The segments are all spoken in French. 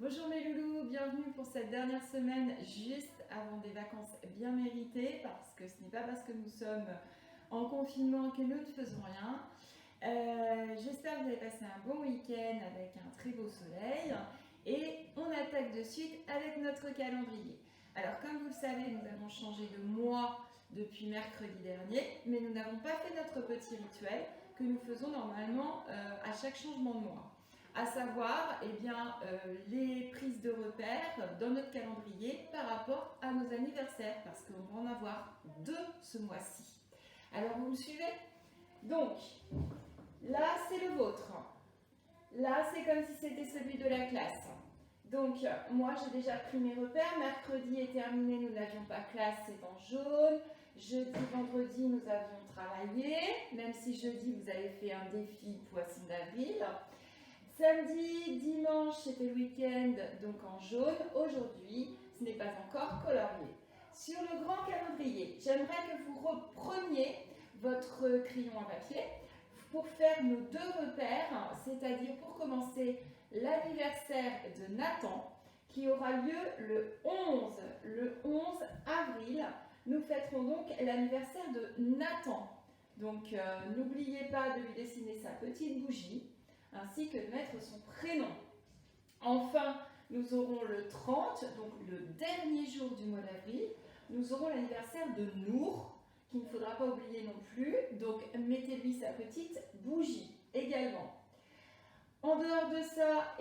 Bonjour mes loulous, bienvenue pour cette dernière semaine juste avant des vacances bien méritées parce que ce n'est pas parce que nous sommes en confinement que nous ne faisons rien. J'espère que vous avez passé un bon week-end avec un très beau soleil et on attaque de suite avec notre calendrier. Alors comme vous le savez, nous avons changé de mois depuis mercredi dernier, mais nous n'avons pas fait notre petit rituel que nous faisons normalement à chaque changement de mois. À savoir les prises de repères dans notre calendrier par rapport à nos anniversaires, parce qu'on va en avoir deux ce mois-ci. Alors vous me suivez? Donc, là c'est le vôtre. Là c'est comme si c'était celui de la classe. Donc moi j'ai déjà pris mes repères. Mercredi est terminé, nous n'avions pas classe, c'est en jaune. Jeudi, vendredi, nous avions travaillé, même si jeudi vous avez fait un défi poisson d'avril. Samedi, dimanche, c'était le week-end, donc en jaune. Aujourd'hui, ce n'est pas encore colorié. Sur le grand calendrier, j'aimerais que vous repreniez votre crayon à papier pour faire nos deux repères, c'est-à-dire pour commencer l'anniversaire de Nathan, qui aura lieu le 11 avril. Nous fêterons donc l'anniversaire de Nathan. Donc n'oubliez pas de lui dessiner sa petite bougie, ainsi que de mettre son prénom. Enfin, nous aurons le 30, donc le dernier jour du mois d'avril, nous aurons l'anniversaire de Nour, qu'il ne faudra pas oublier non plus, donc mettez-lui sa petite bougie également. En dehors de ça,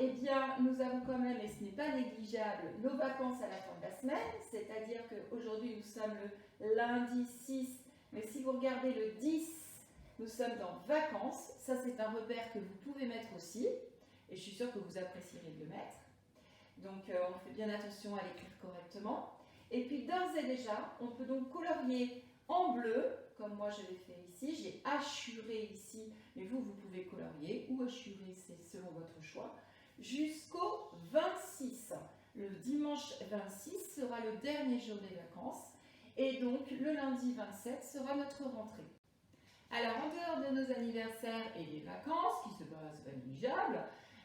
nous avons quand même, et ce n'est pas négligeable, nos vacances à la fin de la semaine, c'est-à-dire qu'aujourd'hui nous sommes le lundi 6, mais si vous regardez le 10, nous sommes dans vacances. Ça, c'est un repère que vous pouvez mettre aussi. Et je suis sûre que vous apprécierez de le mettre. Donc, on fait bien attention à l'écrire correctement. Et puis, d'ores et déjà, on peut donc colorier en bleu, comme moi je l'ai fait ici. J'ai hachuré ici, mais vous pouvez colorier ou hachurer, c'est selon votre choix, jusqu'au 26. Le dimanche 26 sera le dernier jour des vacances. Et donc, le lundi 27 sera notre rentrée. Alors, en dehors de nos anniversaires et des vacances, qui se passent pas négligeables,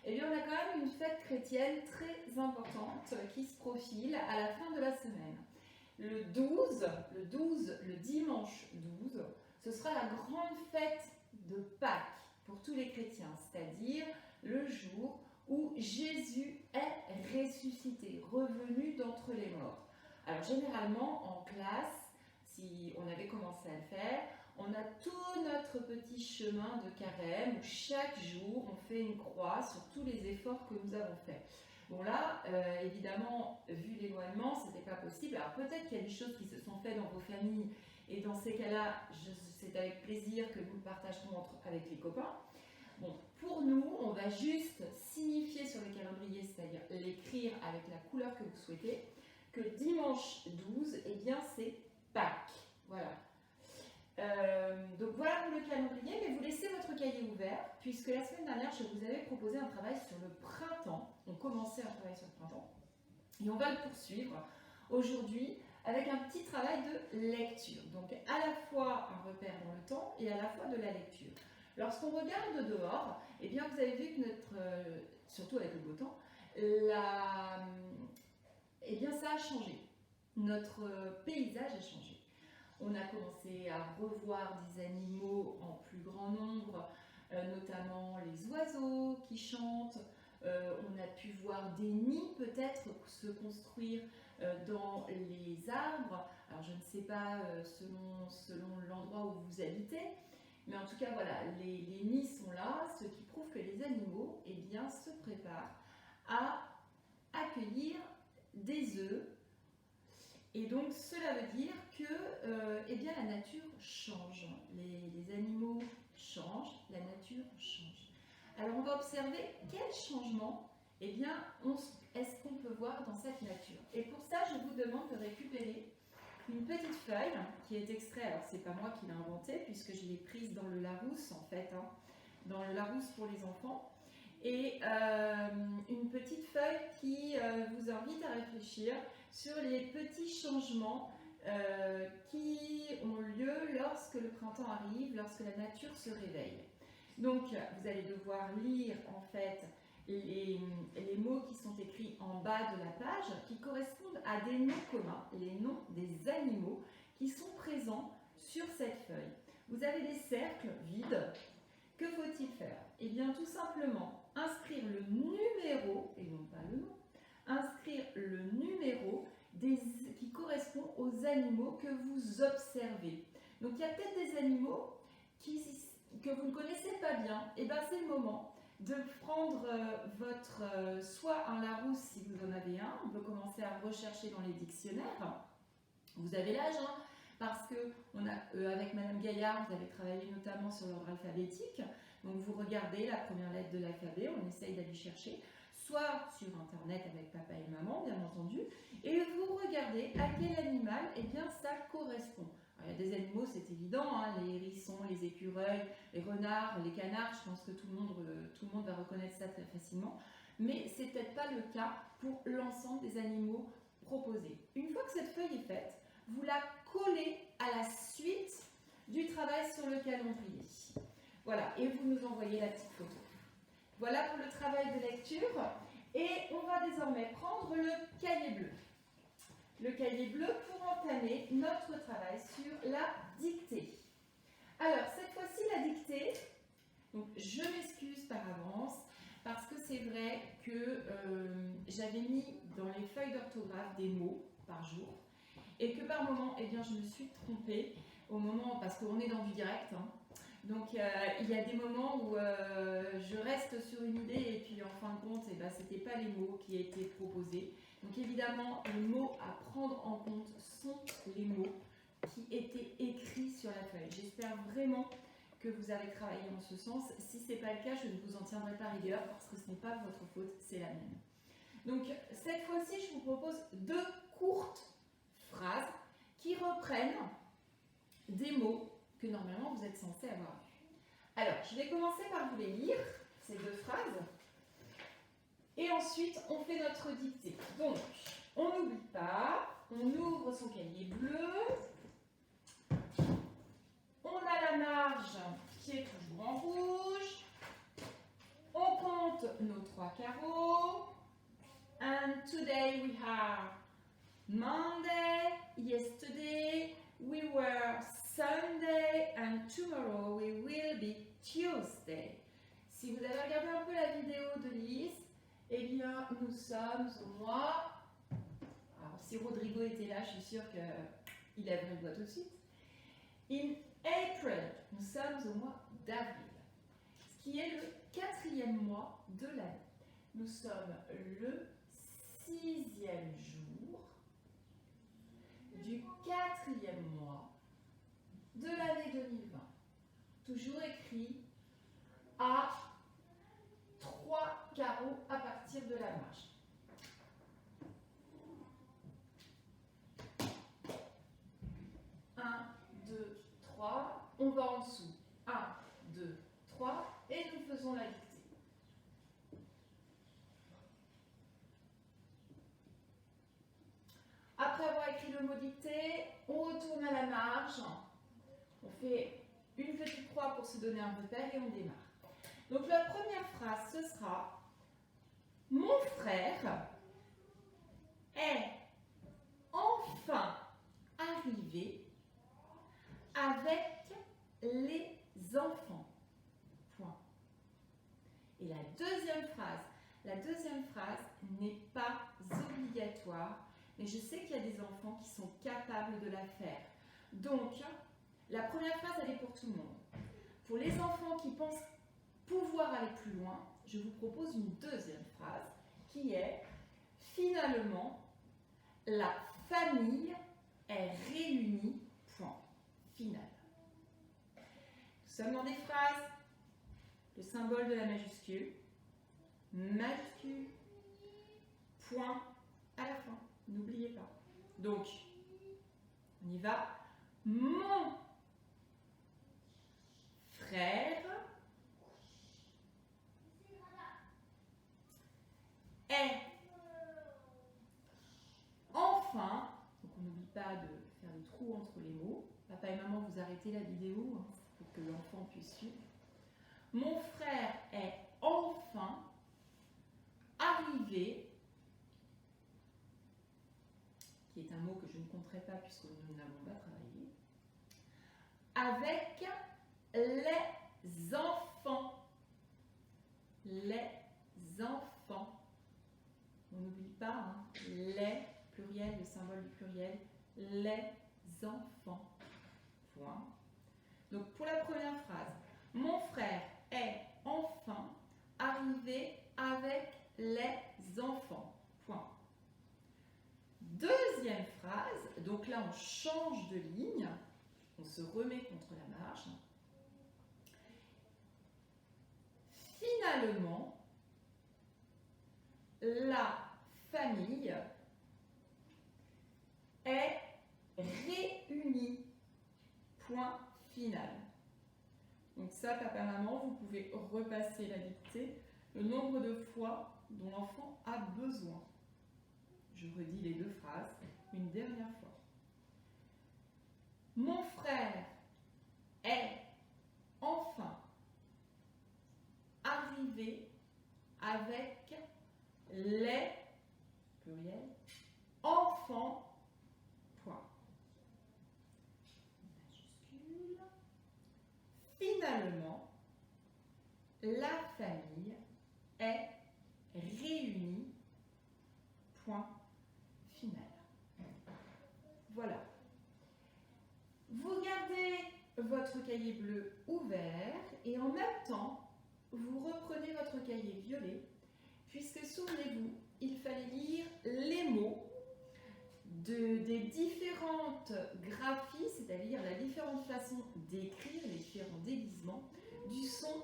on a quand même une fête chrétienne très importante qui se profile à la fin de la semaine. Le dimanche 12, ce sera la grande fête de Pâques pour tous les chrétiens, c'est-à-dire le jour où Jésus est ressuscité, revenu d'entre les morts. Alors, généralement, en classe, si on avait commencé à le faire, on a tout notre petit chemin de carême où chaque jour on fait une croix sur tous les efforts que nous avons faits. Bon là, évidemment, vu l'éloignement, ce n'était pas possible. Alors peut-être qu'il y a des choses qui se sont faites dans vos familles et dans ces cas-là, c'est avec plaisir que nous le partagerons avec les copains. Bon, pour nous, on va juste signifier sur le calendrier, c'est-à-dire l'écrire avec la couleur que vous souhaitez, que dimanche 12, c'est Pâques. Voilà. Donc voilà pour le calendrier, mais vous laissez votre cahier ouvert, puisque la semaine dernière, je vous avais proposé un travail sur le printemps. On commençait un travail sur le printemps, et on va le poursuivre aujourd'hui avec un petit travail de lecture. Donc à la fois un repère dans le temps et à la fois de la lecture. Lorsqu'on regarde dehors, vous avez vu que surtout avec le beau temps, ça a changé. Notre paysage a changé. On a commencé à revoir des animaux en plus grand nombre, notamment les oiseaux qui chantent. On a pu voir des nids peut-être se construire dans les arbres. Alors je ne sais pas selon l'endroit où vous habitez, mais en tout cas voilà, les nids sont là, ce qui prouve que les animaux se préparent à accueillir des œufs. Et donc cela veut dire que la nature change, les animaux changent, la nature change. Alors on va observer quel changement est-ce qu'on peut voir dans cette nature. Et pour ça, je vous demande de récupérer une petite feuille qui est extraite, alors c'est pas moi qui l'ai inventée puisque je l'ai prise dans le Larousse en fait, dans le Larousse pour les enfants. Et une petite feuille qui vous invite à réfléchir sur les petits changements qui ont lieu lorsque le printemps arrive, lorsque la nature se réveille. Donc, vous allez devoir lire en fait les mots qui sont écrits en bas de la page qui correspondent à des noms communs, les noms des animaux qui sont présents sur cette feuille. Vous avez des cercles vides. Que faut-il faire? Eh bien, tout simplement, inscrire le numéro, et non pas le nom, inscrire le numéro qui correspond aux animaux que vous observez. Donc, il y a peut-être des animaux que vous ne connaissez pas bien. Et bien, c'est le moment de prendre soit un Larousse si vous en avez un. On peut commencer à rechercher dans les dictionnaires. Vous avez l'âge, hein, parce que avec Madame Gaillard, vous avez travaillé notamment sur l'ordre alphabétique. Donc vous regardez la première lettre de l'alphabet, on essaye d'aller chercher, soit sur internet avec papa et maman, bien entendu, et vous regardez à quel animal, eh bien, ça correspond. Alors, il y a des animaux, c'est évident, hein, les hérissons, les écureuils, les renards, les canards, je pense que tout le monde va reconnaître ça très facilement, mais c'est peut-être pas le cas pour l'ensemble des animaux proposés. Une fois que cette feuille est faite, vous la collez à la suite du travail sur le calendrier. Voilà, et vous nous envoyez la petite photo. Voilà pour le travail de lecture. Et on va désormais prendre le cahier bleu. Le cahier bleu pour entamer notre travail sur la dictée. Alors, cette fois-ci, la dictée, donc je m'excuse par avance, parce que c'est vrai que j'avais mis dans les feuilles d'orthographe des mots par jour, et que par moment, eh bien, je me suis trompée, au moment, parce qu'on est dans du direct, hein. Donc il y a des moments où je reste sur une idée et puis en fin de compte, eh ben, ce n'étaient pas les mots qui étaient proposés. Donc évidemment, les mots à prendre en compte sont les mots qui étaient écrits sur la feuille. J'espère vraiment que vous avez travaillé en ce sens. Si ce n'est pas le cas, je ne vous en tiendrai pas rigueur parce que ce n'est pas votre faute, c'est la mienne. Donc cette fois-ci, je vous propose 2 courtes phrases qui reprennent des mots que normalement vous êtes censé avoir vu. Alors, je vais commencer par vous les lire, ces 2 phrases, et ensuite on fait notre dictée. Donc, on n'oublie pas, on ouvre son cahier bleu, on a la marge qui est toujours en rouge, on compte nos 3 carreaux, and today we have Monday, yesterday we were Sunday and tomorrow we will be Tuesday. Si vous avez regardé un peu la vidéo de Lise, eh bien nous sommes au mois... Alors si Rodrigo était là, je suis sûre qu'il lèverait le doigt tout de suite. In April, nous sommes au mois d'avril, ce qui est le 4e mois de l'année. Nous sommes le 6e jour du 4e mois de l'année 2020, toujours écrit à 3 carreaux à partir de la marge. Un, 2, 3, on va en dessous. 1, 2, 3, et nous faisons la dictée. Après avoir écrit le mot dictée, on retourne à la marge. On fait une petite croix pour se donner un repère et on démarre. Donc la première phrase, ce sera « Mon frère est enfin arrivé avec les enfants. » Point. Et la deuxième phrase n'est pas obligatoire, mais je sais qu'il y a des enfants qui sont capables de la faire. Donc, la première phrase, elle est pour tout le monde. Pour les enfants qui pensent pouvoir aller plus loin, je vous propose une deuxième phrase qui est « Finalement, la famille est réunie, point final. » Nous sommes dans des phrases, le symbole de la majuscule, point à la fin, n'oubliez pas. Donc, on y va. Mon frère est enfin, donc on n'oublie pas de faire le trou entre les mots. Papa et maman, vous arrêtez la vidéo hein, pour que l'enfant puisse suivre. Mon frère est enfin arriver, qui est un mot que je ne compterai pas puisque nous n'avons pas travaillé, avec les enfants. Les enfants. On n'oublie pas, hein, les, pluriel, le symbole du pluriel, les enfants. Point. Donc pour la première phrase, mon frère est enfin arrivé avec les enfants. Point. Deuxième phrase, donc là on change de ligne, on se remet contre la marge. Finalement, la famille est réunie. Point final. Donc ça, papa, maman, vous pouvez repasser la dictée, le nombre de fois dont l'enfant a besoin. Je redis les deux phrases une dernière fois. Mon frère est enfin arrivé avec les, pluriel, enfants, point. Majuscule. Finalement, la famille est réunie, point final. Voilà. Vous gardez votre cahier bleu ouvert et en même temps, vous reprenez votre cahier violet, puisque souvenez-vous, il fallait lire les mots des différentes graphies, c'est-à-dire la différente façon d'écrire, les différents déguisements du son.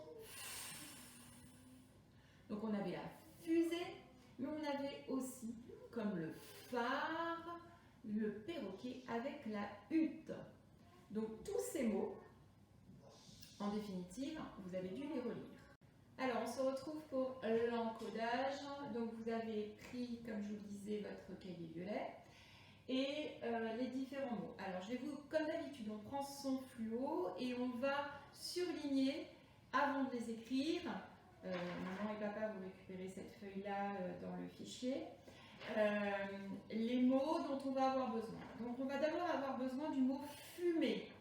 Donc on avait la fusée, mais on avait aussi, comme le phare, le perroquet avec la hutte. Donc tous ces mots, en définitive, vous avez dû les relire. Alors, on se retrouve pour l'encodage. Donc, vous avez pris, comme je vous le disais, votre cahier violet et les différents mots. Alors, je vais vous, comme d'habitude, on prend son fluo et on va surligner avant de les écrire. Maman et papa, vous récupérez cette feuille-là dans le fichier. Les mots dont on va avoir besoin. Donc, on va d'abord avoir besoin du mot fumer.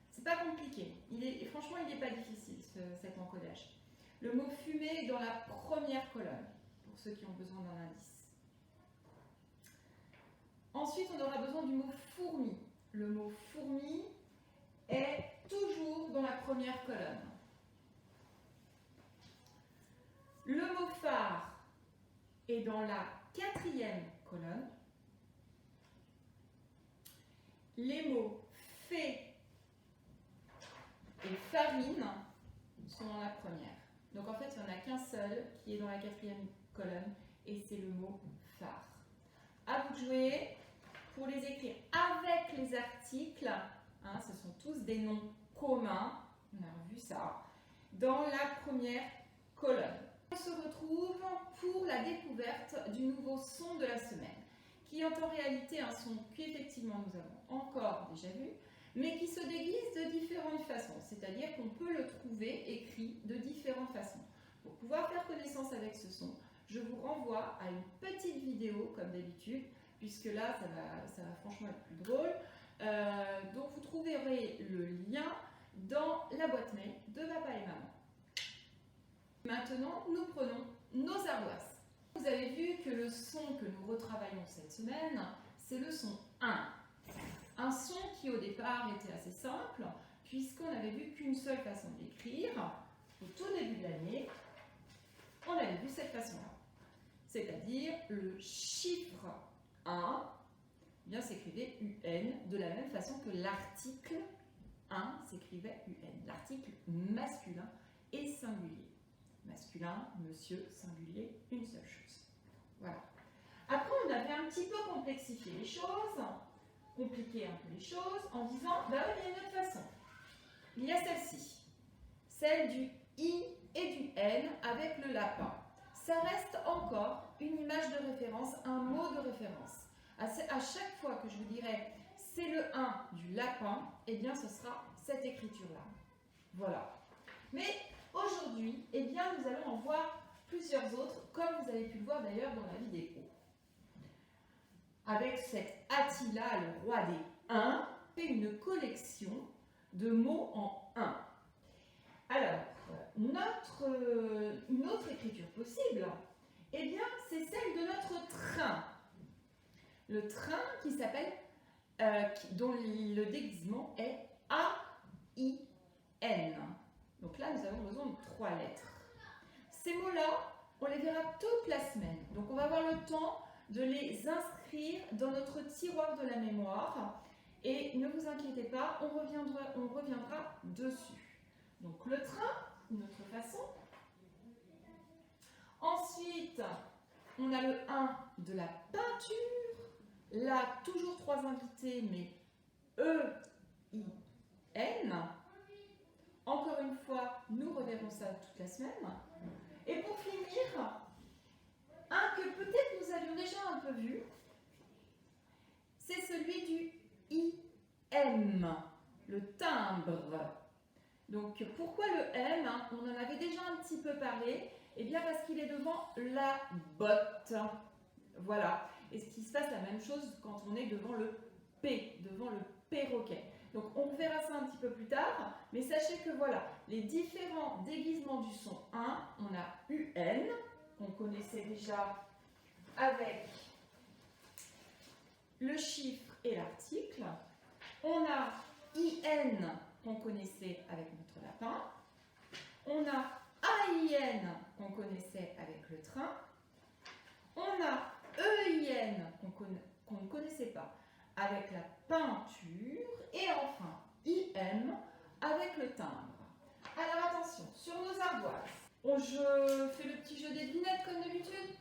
C'est pas compliqué. Franchement, il n'est pas difficile, cet encodage. Le mot fumée est dans la première colonne, pour ceux qui ont besoin d'un indice. Ensuite, on aura besoin du mot fourmi. Le mot fourmi est toujours dans la première colonne. Le mot phare est dans la quatrième colonne. Les mots fée et farine sont dans la première. Donc en fait, il n'y en a qu'un seul qui est dans la quatrième colonne et c'est le mot phare. À vous de jouer pour les écrire avec les articles. Hein, ce sont tous des noms communs, on a revu ça, dans la première colonne. On se retrouve pour la découverte du nouveau son de la semaine, qui est en réalité un son qu'effectivement nous avons encore déjà vu, mais qui se déguise de différentes façons, c'est-à-dire qu'on peut le trouver écrit de différentes façons. Pour pouvoir faire connaissance avec ce son, je vous renvoie à une petite vidéo, comme d'habitude, puisque là, ça va franchement être plus drôle. Donc, vous trouverez le lien dans la boîte mail de papa et maman. Maintenant, nous prenons nos ardoises. Vous avez vu que le son que nous retravaillons cette semaine, c'est le son 1. Un son qui au départ était assez simple, puisqu'on n'avait vu qu'une seule façon d'écrire. Au tout début de l'année, on avait vu cette façon-là. C'est-à-dire le chiffre 1, eh bien s'écrivait UN, de la même façon que l'article 1 s'écrivait UN. L'article masculin et singulier. Masculin, monsieur, singulier, une seule chose. Voilà. Après, on avait un petit peu complexifié les choses, compliqué un peu les choses, en disant, bah oui, il y a une autre façon. Il y a celle-ci, celle du I et du N avec le lapin. Ça reste encore une image de référence, un mot de référence. À chaque fois que je vous dirai c'est le 1 du lapin, eh bien ce sera cette écriture-là. Voilà. Mais aujourd'hui, eh bien nous allons en voir plusieurs autres, comme vous avez pu le voir d'ailleurs dans la vidéo. Avec cet Attila, le roi des 1, fait une collection de mots en 1. Alors, une autre écriture possible, eh bien, c'est celle de notre train. Le train qui s'appelle, dont le déguisement est A-I-N. Donc là, nous avons besoin de 3 lettres. Ces mots-là, on les verra toute la semaine. Donc, on va avoir le temps de les inscrire dans notre tiroir de la mémoire. Et ne vous inquiétez pas, on reviendra dessus. Donc, le train, une autre façon. Ensuite, on a le 1 de la peinture. Là, toujours 3 invités, mais E-I-N. Encore une fois, nous reverrons ça toute la semaine. Et pour finir, un que peut-être nous avions déjà un peu vu, c'est celui du I-M, le timbre. Donc, pourquoi le M? On en avait déjà un petit peu parlé. Eh bien, parce qu'il est devant la botte. Voilà. Et ce qui se passe la même chose quand on est devant le P, devant le perroquet. Donc, on verra ça un petit peu plus tard. Mais sachez que voilà, les différents déguisements du son 1, on a UN, qu'on connaissait déjà avec le chiffre et l'article. On a IN, qu'on connaissait avec notre lapin. On a AIN, qu'on connaissait avec le train. On a EIN, qu'on ne connaissait pas avec la peinture. Et enfin, IM, avec le timbre. Alors attention, sur nos ardoises, je fais le petit jeu des devinettes comme d'habitude.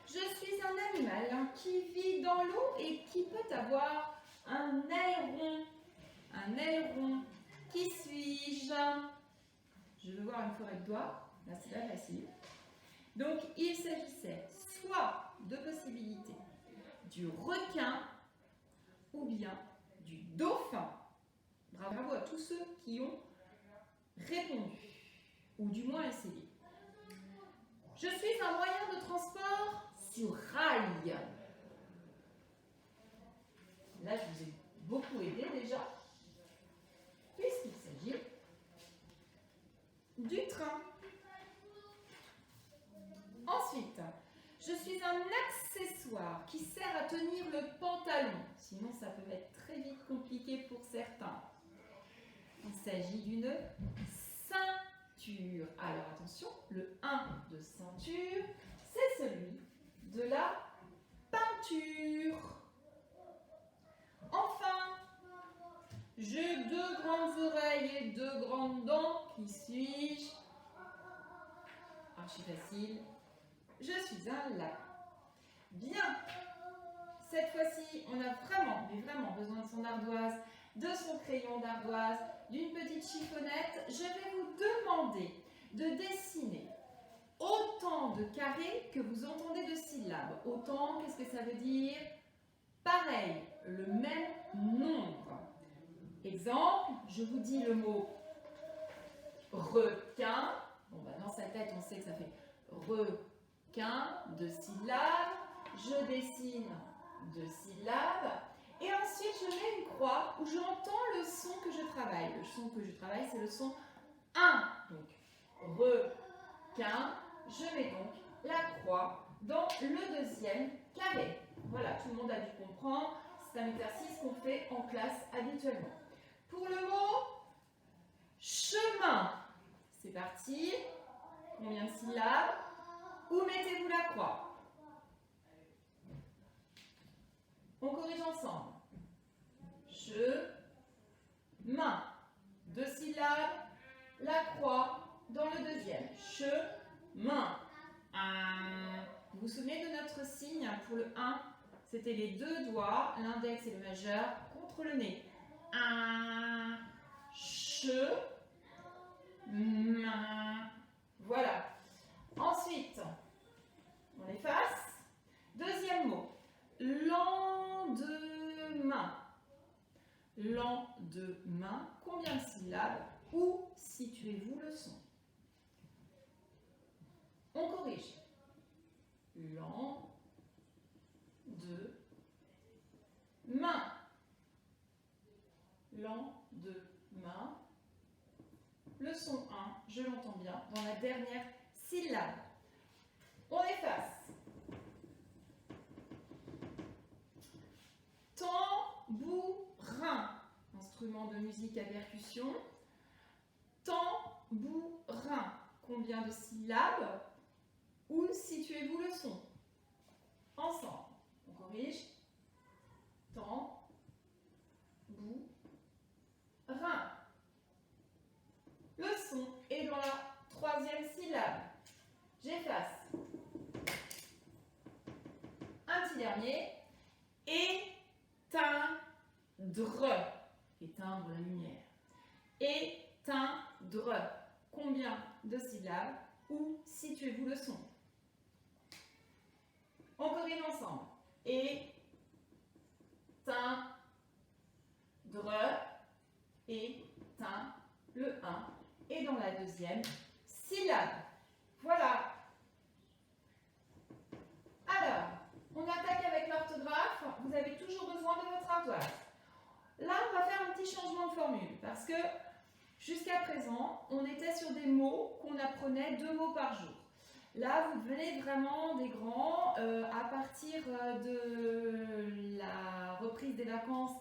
Je suis un animal qui vit dans l'eau et qui peut avoir un aileron. Un aileron. Qui suis-je? Je veux voir une forêt de doigts. Là, c'est pas facile. Donc, il s'agissait soit de possibilités du requin ou bien du dauphin. Bravo à tous ceux qui ont répondu, ou du moins essayé. Je suis un moyen de transport sur rail. Là, je vous ai beaucoup aidé déjà, puisqu'il s'agit du train. Ensuite, je suis un accessoire qui sert à tenir le pantalon. Sinon, ça peut être très vite compliqué pour certains. Il s'agit d'une ceinture. Alors attention, le 1 de ceinture, c'est celui de la peinture. Enfin, j'ai 2 grandes oreilles et 2 grandes dents. Qui suis-je? Archi facile. Je suis un lapin. Bien. Cette fois-ci, on a vraiment besoin de son ardoise, de son crayon d'ardoise, d'une petite chiffonnette. Je vais vous demander de dessiner autant de carrés que vous entendez de syllabes. Autant, qu'est-ce que ça veut dire? Pareil, le même nombre. Exemple, je vous dis le mot requin. Bon, bah, dans sa tête, on sait que ça fait requin, 2 syllabes. Je dessine 2 syllabes. Et ensuite, je mets une croix où j'entends le son que je travaille. Le son que je travaille, c'est le son 1. Donc, requin. Je mets donc la croix dans le 2e carré. Voilà, tout le monde a dû comprendre. C'est un exercice qu'on fait en classe habituellement. Pour le mot chemin, c'est parti. Combien de syllabes? Où mettez-vous la croix? On corrige ensemble. Chemin. 2 syllabes. La croix dans le 2e. Chemin. Vous vous souvenez de notre signe pour le 1? C'était les 2 doigts, l'index et le majeur, contre le nez. Chemin. Voilà. Ensuite, on efface. 2e mot. Lendemain. Lendemain. Combien de syllabes? Où situez-vous le son? On corrige. Lendemain. Lendemain. Le son 1, je l'entends bien, dans la dernière syllabe. On efface. Tambourin. Instrument de musique à percussion. Tambourin. Combien de syllabes? Où situez-vous le son? Ensemble. On corrige. Tambourin. Le son est dans la troisième syllabe. J'efface. Un petit dernier. Éteindre. Éteindre la lumière. Éteindre. Combien de syllabes? Où situez-vous le son? On corrige ensemble. Éteindre. Éteindre. Le 1 est dans la deuxième syllabe. Voilà. Alors, on attaque avec l'orthographe. Vous avez toujours besoin de votre ardoise. Là, on va faire un petit changement de formule parce que jusqu'à présent, on était sur des mots qu'on apprenait 2 mots par jour. Là, vous devenez vraiment des grands. À partir de la reprise des vacances,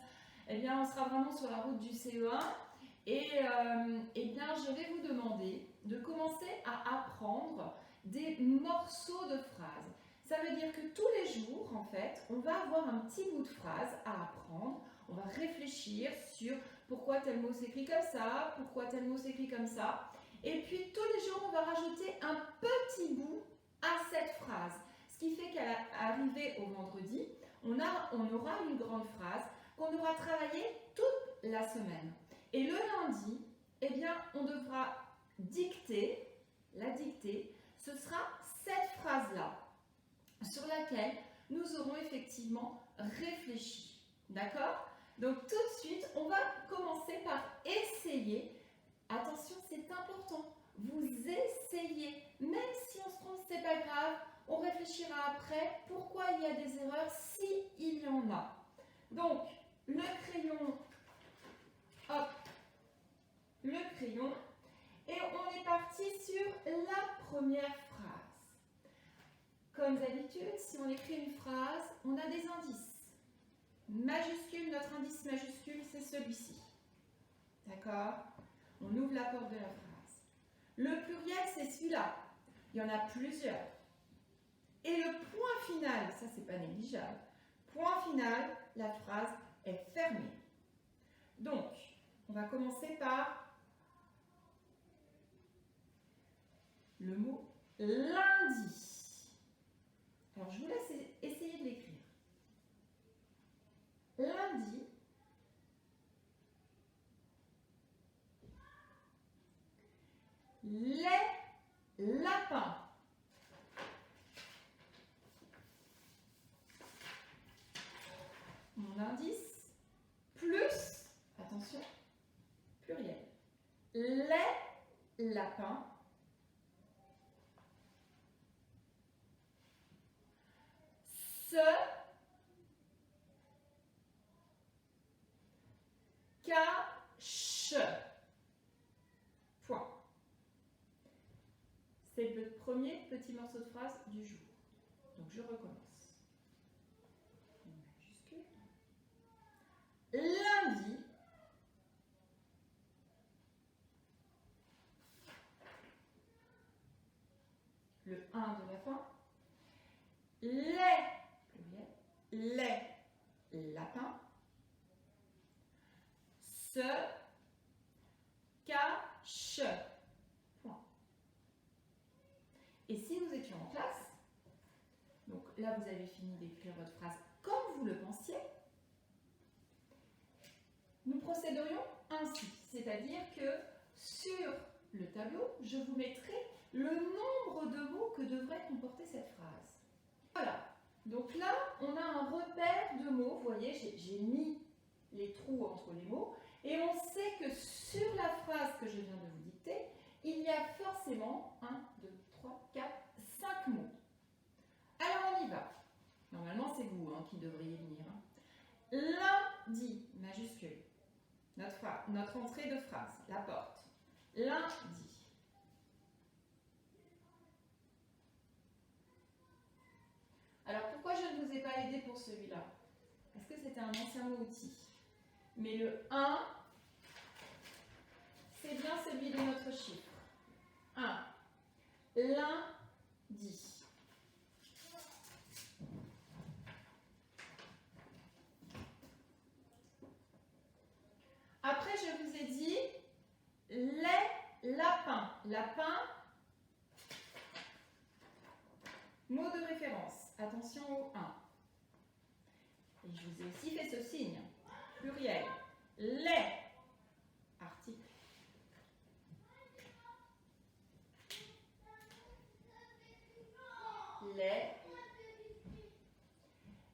eh bien, on sera vraiment sur la route du CE1. Et eh bien, je vais vous demander de commencer à apprendre des morceaux de phrases. Ça veut dire que tous les jours, en fait, on va avoir un petit bout de phrase à apprendre. On va réfléchir sur pourquoi tel mot s'écrit comme ça, pourquoi tel mot s'écrit comme ça. Et puis, tous les jours, on va rajouter un petit bout à cette phrase. Ce qui fait qu'à l'arrivée au vendredi, on aura une grande phrase qu'on aura travaillée toute la semaine. Et le lundi, eh bien, on devra dicter, ce sera cette phrase-là, sur laquelle nous aurons effectivement réfléchi. D'accord? Donc tout de suite, on va commencer par essayer. Attention, c'est important. Vous essayez. Même si on se trompe, c'est pas grave. On réfléchira après pourquoi il y a des erreurs, s'il y en a. Donc, le crayon, hop, le crayon. Et on est parti sur la première phrase. Comme d'habitude, si on écrit une phrase, on a des indices. Majuscule, notre indice majuscule, c'est celui-ci. D'accord? On ouvre la porte de la phrase. Le pluriel, c'est celui-là. Il y en a plusieurs. Et le point final, ça c'est pas négligeable. Point final, la phrase est fermée. Donc, on va commencer par le mot lundi. Alors, je vous laisse essayer de l'écrire. Lundi. Les lapins. Mon indice, plus, attention, pluriel. Les lapins. Se cache. Point. C'est le premier petit morceau de phrase du jour. Donc je recommence. Majuscule. Lundi. Le 1 de la fin. Les lapins se cachent. Point. Et si nous étions en classe, donc là vous avez fini d'écrire votre phrase comme vous le pensiez, nous procéderions ainsi, c'est-à-dire que sur le tableau, je vous mettrai le nombre de mots que devrait comporter cette phrase. Voilà. Donc là, on a un repère de mots. Vous voyez, j'ai mis les trous entre les mots. Et on sait que sur la phrase que je viens de vous dicter, il y a forcément 1, 2, 3, 4, normalement qui devrait y venir. Lundi, majuscule. Notre entrée de phrase, la porte. Lundi. Alors pourquoi je ne vous ai pas aidé pour celui-là? Parce que c'était un ancien mot outil. Mais le 1, c'est bien celui de notre chiffre. 1. Lundi. Après, je vous ai dit les lapins. Lapin, mot de référence. Attention au 1. Et je vous ai aussi fait ce signe. Pluriel. Les. Article. Les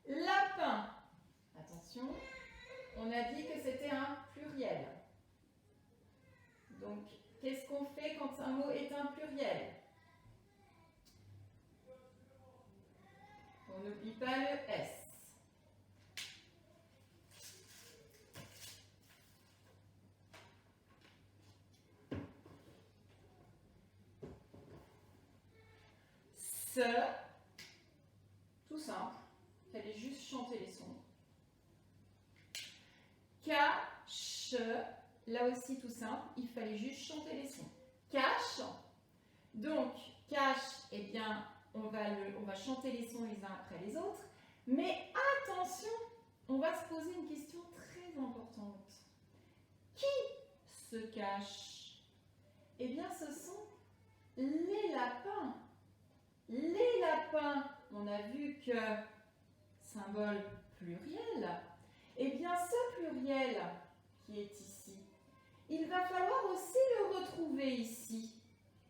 lapins. Attention, on a dit que c'était un pluriel. Donc, qu'est-ce qu'on fait quand un mot est un pluriel? On n'oublie pas le S. Ce, tout simple, il fallait juste chanter les sons. Cache, là aussi tout simple, il fallait juste chanter les sons. Cache, donc cache, eh bien, on va chanter les sons les uns après les autres. Mais attention, on va se poser une question très importante. Qui se cache? Eh bien, ce sont les lapins. Les lapins, on a vu que symbole pluriel, eh bien ce pluriel qui est ici, il va falloir aussi le retrouver ici.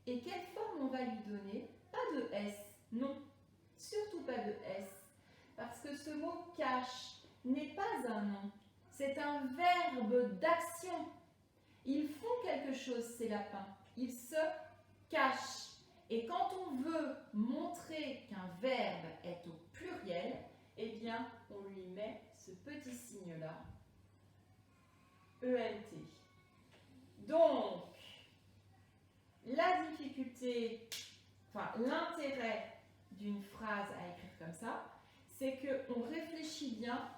Et quelle forme on va lui donner? Pas de S, non, surtout pas de S, parce que ce mot cache n'est pas un nom, c'est un verbe d'action. Ils font quelque chose, ces lapins, ils se cachent. Et quand on veut montrer qu'un verbe est au pluriel, eh bien, on lui met ce petit signe-là, ENT. Donc, la difficulté, enfin l'intérêt d'une phrase à écrire comme ça, c'est qu'on réfléchit bien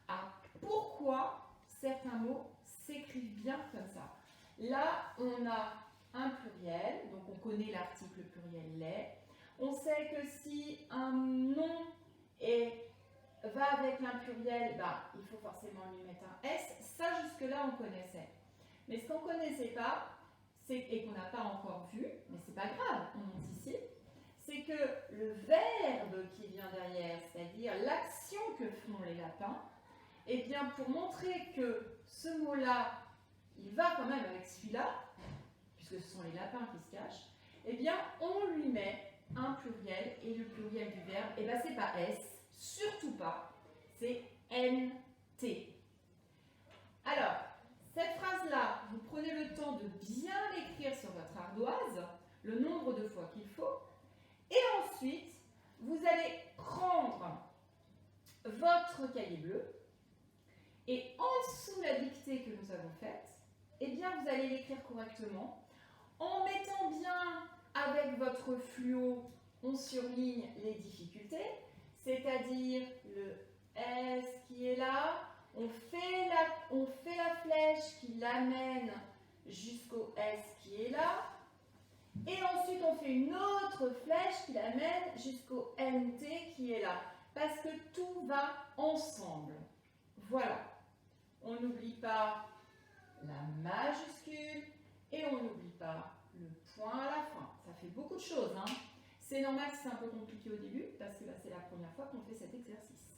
à pourquoi certains mots s'écrivent bien comme ça. Là, on a un pluriel, donc on connaît l'article pluriel les. On sait que si un nom va avec un pluriel, il faut forcément lui mettre un S. Ça, jusque-là, on connaissait. Mais ce qu'on ne connaissait pas, et qu'on n'a pas encore vu, mais c'est pas grave, on anticipe, c'est que le verbe qui vient derrière, c'est-à-dire l'action que font les lapins, eh bien, pour montrer que ce mot-là, il va quand même avec celui-là, puisque ce sont les lapins qui se cachent, eh bien, on lui met un pluriel, et le pluriel du verbe, eh bien, c'est pas S, surtout pas, c'est NT. Alors, cette phrase-là, vous prenez le temps de bien l'écrire sur votre ardoise, le nombre de fois qu'il faut, et ensuite, vous allez prendre votre cahier bleu, et en dessous la dictée que nous avons faite, eh bien, vous allez l'écrire correctement, en mettant bien avec votre fluo, on surligne les difficultés, c'est-à-dire le S qui est là, on fait la flèche qui l'amène jusqu'au S qui est là, et ensuite on fait une autre flèche qui l'amène jusqu'au NT qui est là, parce que tout va ensemble. Voilà, on n'oublie pas la majuscule et on n'oublie pas le point à la fin. Ça fait beaucoup de choses, hein. C'est normal que c'est un peu compliqué au début, parce que là c'est la première fois qu'on fait cet exercice.